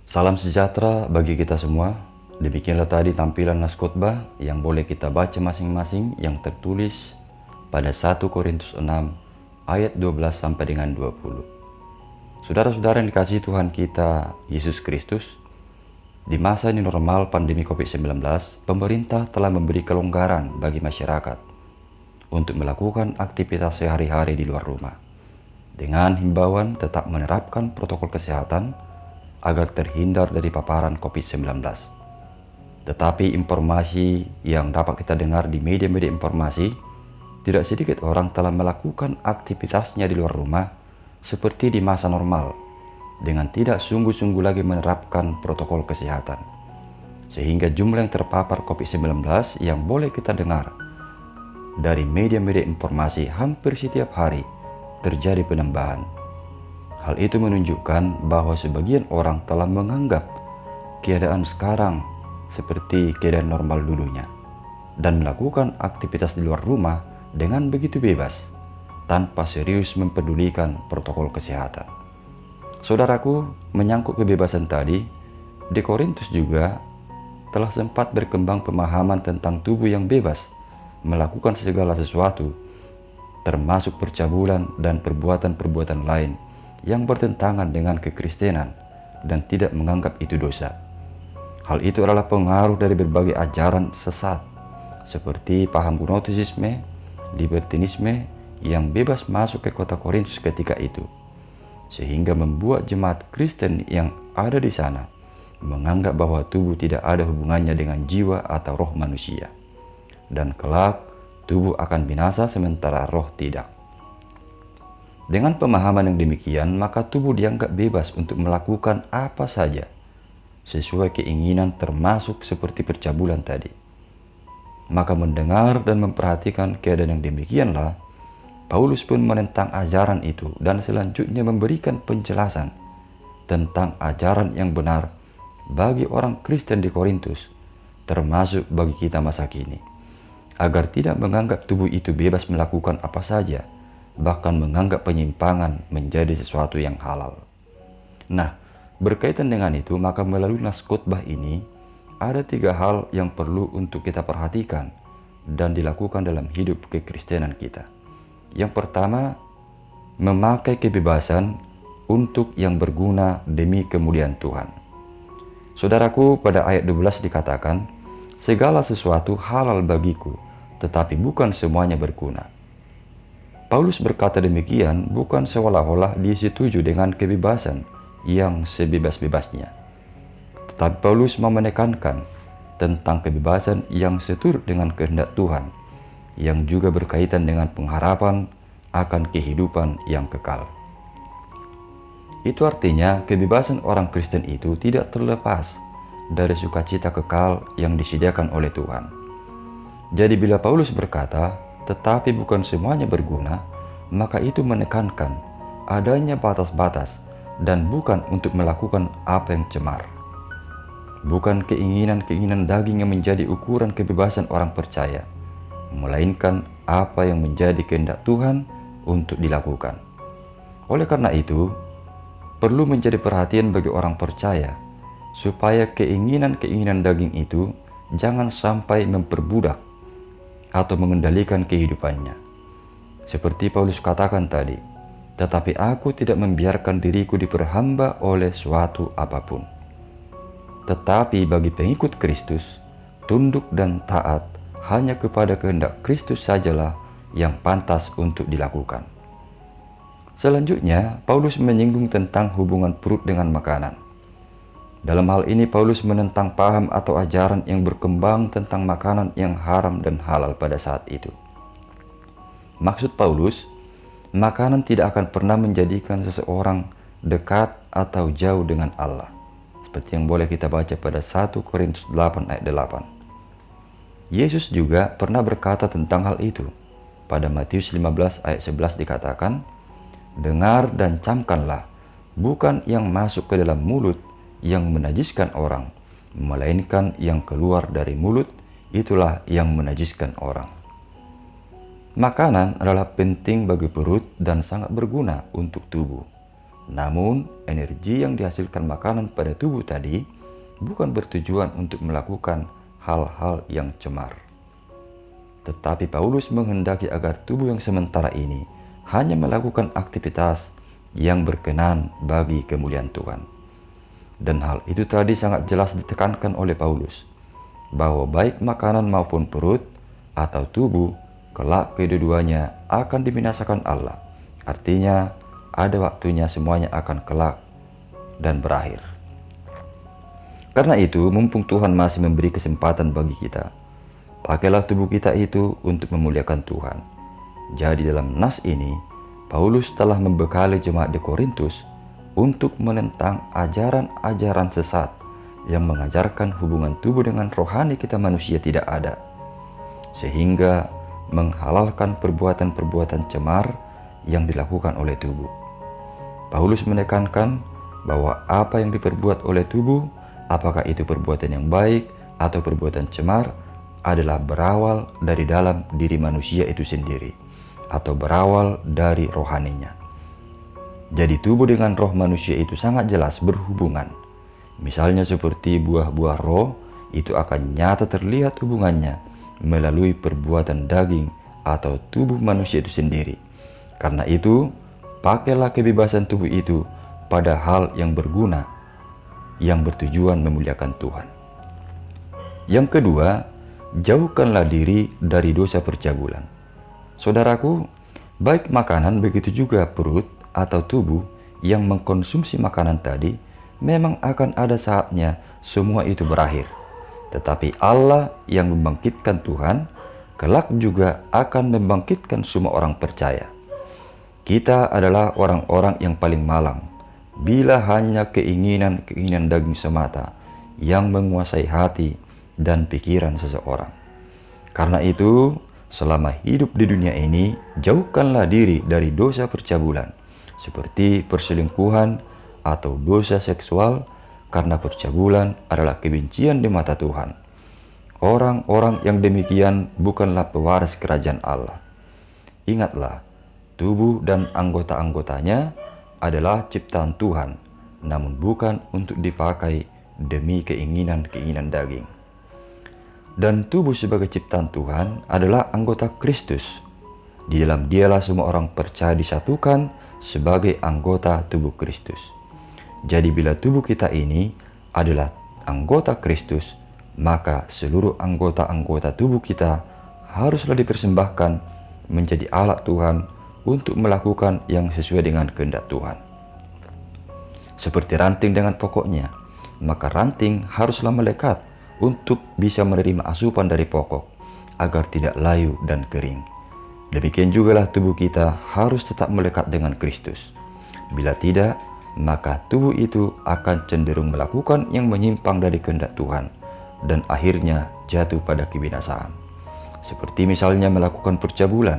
Salam sejahtera bagi kita semua. Demikianlah tadi tampilan nas khotbah yang boleh kita baca masing-masing yang tertulis pada 1 Korintus 6 ayat 12 sampai dengan 20. Saudara-saudara yang dikasihi Tuhan kita Yesus Kristus, di masa ini normal pandemi COVID-19, pemerintah telah memberi kelonggaran bagi masyarakat untuk melakukan aktivitas sehari-hari di luar rumah dengan himbauan tetap menerapkan protokol kesehatan agar terhindar dari paparan COVID-19. Tetapi informasi yang dapat kita dengar di media-media informasi, tidak sedikit orang telah melakukan aktivitasnya di luar rumah seperti di masa normal, dengan tidak sungguh-sungguh lagi menerapkan protokol kesehatan. Sehingga jumlah yang terpapar COVID-19 yang boleh kita dengar dari media-media informasi hampir setiap hari terjadi penambahan. Hal itu menunjukkan bahwa sebagian orang telah menganggap keadaan sekarang seperti keadaan normal dulunya dan melakukan aktivitas di luar rumah dengan begitu bebas tanpa serius mempedulikan protokol kesehatan. Saudaraku, menyangkut kebebasan tadi, di Korintus juga telah sempat berkembang pemahaman tentang tubuh yang bebas melakukan segala sesuatu, termasuk percabulan dan perbuatan-perbuatan lain yang bertentangan dengan kekristenan dan tidak menganggap itu dosa. Hal itu adalah pengaruh dari berbagai ajaran sesat seperti paham gnostisisme, libertinisme yang bebas masuk ke kota Korintus ketika itu, sehingga membuat jemaat Kristen yang ada di sana menganggap bahwa tubuh tidak ada hubungannya dengan jiwa atau roh manusia, dan kelak tubuh akan binasa sementara roh tidak. Dengan pemahaman yang demikian, maka tubuh dianggap bebas untuk melakukan apa saja sesuai keinginan, termasuk seperti percabulan tadi. Maka mendengar dan memperhatikan keadaan yang demikianlah, Paulus pun menentang ajaran itu dan selanjutnya memberikan penjelasan tentang ajaran yang benar bagi orang Kristen di Korintus, termasuk bagi kita masa kini, agar tidak menganggap tubuh itu bebas melakukan apa saja, bahkan menganggap penyimpangan menjadi sesuatu yang halal. Nah, berkaitan dengan itu, maka melalui nas khotbah ini ada 3 hal yang perlu untuk kita perhatikan dan dilakukan dalam hidup kekristenan kita. Yang pertama, memakai kebebasan untuk yang berguna demi kemuliaan Tuhan. Saudaraku, pada ayat 12 dikatakan, segala sesuatu halal bagiku, tetapi bukan semuanya berguna. Paulus berkata demikian bukan seolah-olah dia setuju dengan kebebasan yang sebebas-bebasnya. Tetapi Paulus mau menekankan tentang kebebasan yang seturut dengan kehendak Tuhan, yang juga berkaitan dengan pengharapan akan kehidupan yang kekal. Itu artinya kebebasan orang Kristen itu tidak terlepas dari sukacita kekal yang disediakan oleh Tuhan. Jadi bila Paulus berkata, tetapi bukan semuanya berguna, maka itu menekankan adanya batas-batas dan bukan untuk melakukan apa yang cemar. Bukan keinginan-keinginan daging yang menjadi ukuran kebebasan orang percaya, melainkan apa yang menjadi kehendak Tuhan untuk dilakukan. Oleh karena itu, perlu menjadi perhatian bagi orang percaya supaya keinginan-keinginan daging itu jangan sampai memperbudak atau mengendalikan kehidupannya. Seperti Paulus katakan tadi, tetapi aku tidak membiarkan diriku diperhamba oleh suatu apapun. Tetapi bagi pengikut Kristus, tunduk dan taat hanya kepada kehendak Kristus sajalah yang pantas untuk dilakukan. Selanjutnya, Paulus menyinggung tentang hubungan perut dengan makanan. Dalam hal ini Paulus menentang paham atau ajaran yang berkembang tentang makanan yang haram dan halal pada saat itu. Maksud Paulus, makanan tidak akan pernah menjadikan seseorang dekat atau jauh dengan Allah, seperti yang boleh kita baca pada 1 Korintus 8 ayat 8. Yesus juga pernah berkata tentang hal itu. Pada Matius 15 ayat 11 dikatakan, dengar dan camkanlah, bukan yang masuk ke dalam mulut yang menajiskan orang, melainkan yang keluar dari mulut, itulah yang menajiskan orang. Makanan adalah penting bagi perut dan sangat berguna untuk tubuh. Namun, energi yang dihasilkan makanan pada tubuh tadi bukan bertujuan untuk melakukan hal-hal yang cemar. Tetapi Paulus menghendaki agar tubuh yang sementara ini hanya melakukan aktivitas yang berkenan bagi kemuliaan Tuhan. Dan hal itu tadi sangat jelas ditekankan oleh Paulus, bahwa baik makanan maupun perut atau tubuh, kelak kedua-duanya akan dibinasakan Allah. Artinya, ada waktunya semuanya akan kelak dan berakhir. Karena itu, mumpung Tuhan masih memberi kesempatan bagi kita, pakailah tubuh kita itu untuk memuliakan Tuhan. Jadi dalam nas ini, Paulus telah membekali jemaat di Korintus untuk menentang ajaran-ajaran sesat yang mengajarkan hubungan tubuh dengan rohani kita manusia tidak ada, sehingga menghalalkan perbuatan-perbuatan cemar yang dilakukan oleh tubuh. Paulus menekankan bahwa apa yang diperbuat oleh tubuh, apakah itu perbuatan yang baik atau perbuatan cemar, adalah berawal dari dalam diri manusia itu sendiri, atau berawal dari rohaninya. Jadi tubuh dengan roh manusia itu sangat jelas berhubungan. Misalnya seperti buah-buah roh, itu akan nyata terlihat hubungannya melalui perbuatan daging atau tubuh manusia itu sendiri. Karena itu, pakailah kebebasan tubuh itu pada hal yang berguna, yang bertujuan memuliakan Tuhan. Yang kedua, jauhkanlah diri dari dosa percabulan. Saudaraku, baik makanan begitu juga perut atau tubuh yang mengkonsumsi makanan tadi, memang akan ada saatnya semua itu berakhir. Tetapi Allah yang membangkitkan Tuhan, kelak juga akan membangkitkan semua orang percaya. Kita adalah orang-orang yang paling malang bila hanya keinginan-keinginan daging semata yang menguasai hati dan pikiran seseorang. Karena itu, selama hidup di dunia ini, jauhkanlah diri dari dosa percabulan, seperti perselingkuhan atau dosa seksual, karena percabulan adalah kebencian di mata Tuhan. Orang-orang yang demikian bukanlah pewaris kerajaan Allah. Ingatlah, tubuh dan anggota-anggotanya adalah ciptaan Tuhan, namun bukan untuk dipakai demi keinginan-keinginan daging. Dan tubuh sebagai ciptaan Tuhan adalah anggota Kristus. Di dalam dialah semua orang percaya disatukan sebagai anggota tubuh Kristus. Jadi bila tubuh kita ini adalah anggota Kristus, maka seluruh anggota-anggota tubuh kita haruslah dipersembahkan menjadi alat Tuhan untuk melakukan yang sesuai dengan kehendak Tuhan. Seperti ranting dengan pokoknya, maka ranting haruslah melekat untuk bisa menerima asupan dari pokok, agar tidak layu dan kering. Demikian jugalah tubuh kita harus tetap melekat dengan Kristus. Bila tidak, maka tubuh itu akan cenderung melakukan yang menyimpang dari kehendak Tuhan, dan akhirnya jatuh pada kebinasaan. Seperti misalnya melakukan percabulan,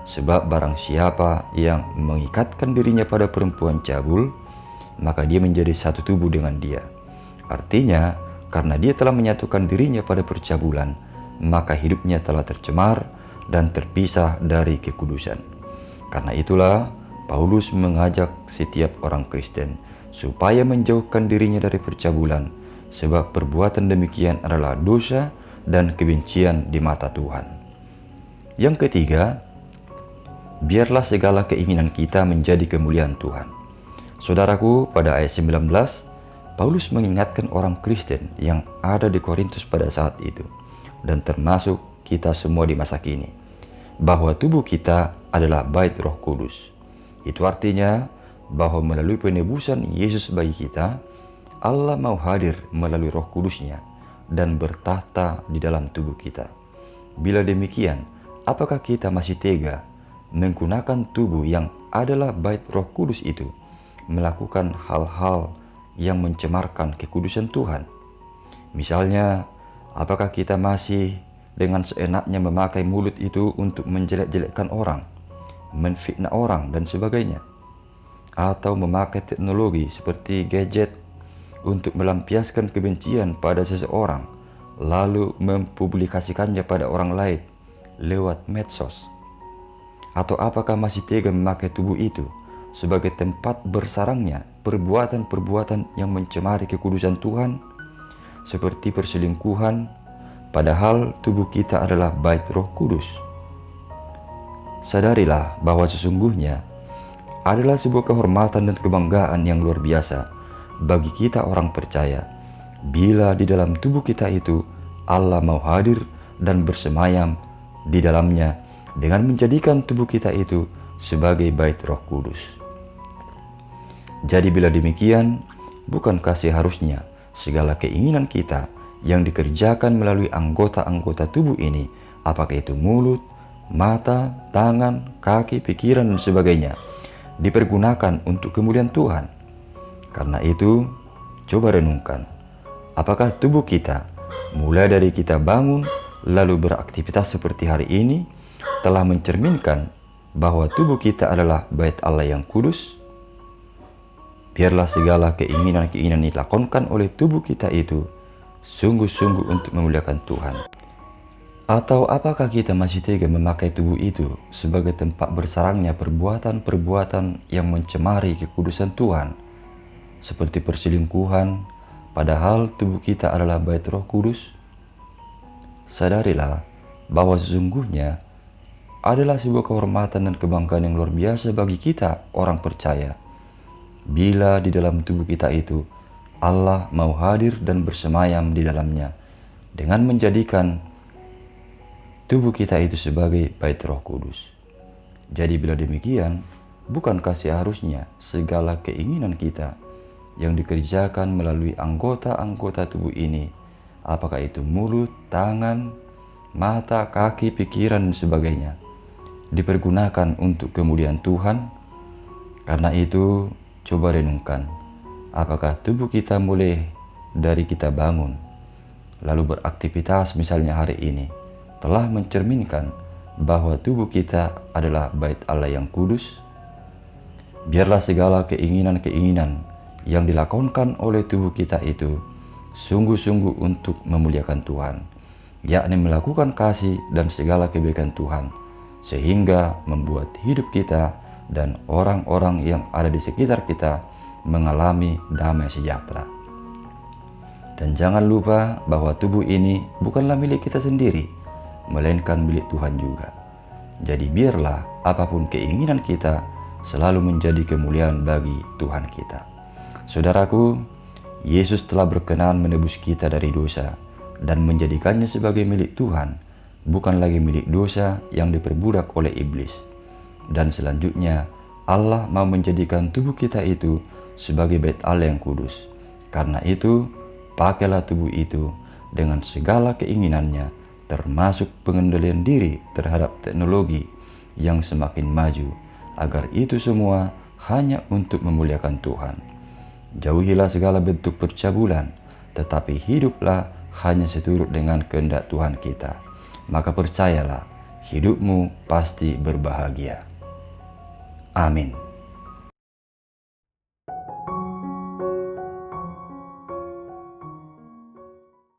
sebab barang siapa yang mengikatkan dirinya pada perempuan cabul, maka dia menjadi satu tubuh dengan dia. Artinya, karena dia telah menyatukan dirinya pada percabulan, maka hidupnya telah tercemar dan terpisah dari kekudusan. Karena itulah Paulus mengajak setiap orang Kristen supaya menjauhkan dirinya dari percabulan, sebab perbuatan demikian adalah dosa dan kebencian di mata Tuhan. Yang ketiga, biarlah segala keinginan kita menjadi kemuliaan Tuhan. Saudaraku, pada ayat 19, Paulus mengingatkan orang Kristen yang ada di Korintus pada saat itu, dan termasuk kita semua di masa kini, bahwa tubuh kita adalah bait Roh Kudus. Itu artinya bahwa melalui penebusan Yesus bagi kita, Allah mau hadir melalui Roh Kudus-Nya dan bertahta di dalam tubuh kita. Bila demikian, apakah kita masih tega menggunakan tubuh yang adalah bait Roh Kudus itu melakukan hal-hal yang mencemarkan kekudusan Tuhan? Misalnya, apakah kita masih dengan seenaknya memakai mulut itu untuk menjelek-jelekkan orang, menfitnah orang dan sebagainya, atau memakai teknologi seperti gadget untuk melampiaskan kebencian pada seseorang, lalu mempublikasikannya pada orang lain lewat medsos? Atau apakah masih tega memakai tubuh itu sebagai tempat bersarangnya perbuatan-perbuatan yang mencemari kekudusan Tuhan, seperti perselingkuhan, padahal tubuh kita adalah bait Roh Kudus. Sadarilah bahwa sesungguhnya adalah sebuah kehormatan dan kebanggaan yang luar biasa bagi kita orang percaya, bila di dalam tubuh kita itu Allah mau hadir dan bersemayam di dalamnya dengan menjadikan tubuh kita itu sebagai bait Roh Kudus. Jadi bila demikian, bukankah seharusnya segala keinginan kita yang dikerjakan melalui anggota-anggota tubuh ini, apakah itu mulut, mata, tangan, kaki, pikiran, dan sebagainya, dipergunakan untuk kemuliaan Tuhan? Karena itu, coba renungkan, apakah tubuh kita, mulai dari kita bangun lalu beraktivitas seperti hari ini, telah mencerminkan bahwa tubuh kita adalah bait Allah yang kudus? Biarlah segala keinginan-keinginan dilakonkan oleh tubuh kita itu sungguh-sungguh untuk memuliakan Tuhan. Atau apakah kita masih tega memakai tubuh itu sebagai tempat bersarangnya perbuatan-perbuatan yang mencemari kekudusan Tuhan, seperti perselingkuhan, padahal tubuh kita adalah bait Roh Kudus? Sadarilah bahwa sesungguhnya adalah sebuah kehormatan dan kebanggaan yang luar biasa bagi kita orang percaya, bila di dalam tubuh kita itu Allah mau hadir dan bersemayam di dalamnya dengan menjadikan tubuh kita itu sebagai bait Roh Kudus. Jadi bila demikian, bukankah seharusnya segala keinginan kita yang dikerjakan melalui anggota-anggota tubuh ini, apakah itu mulut, tangan, mata, kaki, pikiran, dan sebagainya, dipergunakan untuk kemuliaan Tuhan? Karena itu, coba renungkan, apakah tubuh kita mulai dari kita bangun, lalu beraktivitas misalnya hari ini, telah mencerminkan bahwa tubuh kita adalah bait Allah yang kudus? Biarlah segala keinginan-keinginan yang dilakonkan oleh tubuh kita itu sungguh-sungguh untuk memuliakan Tuhan, yakni melakukan kasih dan segala kebaikan Tuhan, sehingga membuat hidup kita dan orang-orang yang ada di sekitar kita mengalami damai sejahtera. Dan jangan lupa bahwa tubuh ini bukanlah milik kita sendiri, melainkan milik Tuhan juga. Jadi biarlah apapun keinginan kita selalu menjadi kemuliaan bagi Tuhan kita. Saudaraku, Yesus telah berkenan menebus kita dari dosa dan menjadikannya sebagai milik Tuhan, bukan lagi milik dosa yang diperbudak oleh iblis. Dan selanjutnya Allah mau menjadikan tubuh kita itu sebagai bait Allah yang kudus. Karena itu, pakailah tubuh itu dengan segala keinginannya, termasuk pengendalian diri terhadap teknologi yang semakin maju, agar itu semua hanya untuk memuliakan Tuhan. Jauhilah segala bentuk percabulan, tetapi hiduplah hanya seturut dengan kehendak Tuhan kita. Maka percayalah, hidupmu pasti berbahagia. Amin.